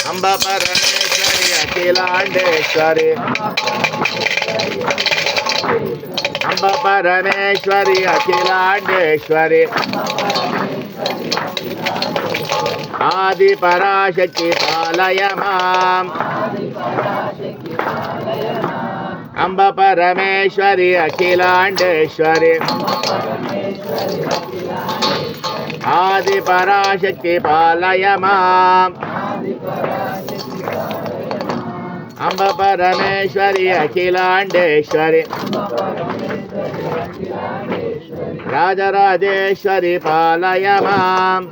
अंब परमेश्वरी अखिलांडेश्वरी अंब परमेश्वरी अखिलांडेश्वरी आदि पराशक्ति पालय माम् अंब परमेश्वरी अखिलांडेश्वरी आदि पराशक्ति पालय माम् अंब परमेश्वरी अखिलांडेश्वरी राजराजेश्वरी पालय माम्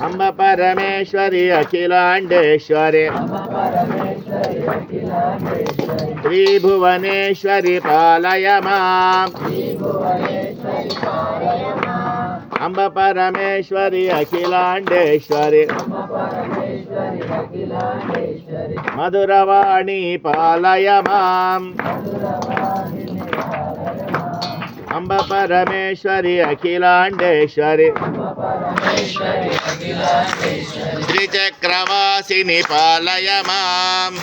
अंब परमेश्वरी अखिलांडेश्वरी त्रिभुवनेश्वरी पालय माम् अंब परमेश्वरी अखिलांडेश्वरी मधुरवाणी पालय माम् अंब परमेश्वरी अखिलांडेश्वरी त्रिचक्रवासिनी पालय माम्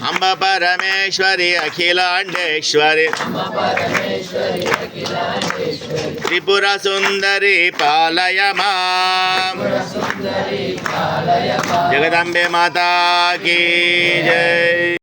अंब परमेश्वरी अखिलांडेश्वरी त्रिपुर सुंदरी पालय माम् जगदम्बे माता की जय।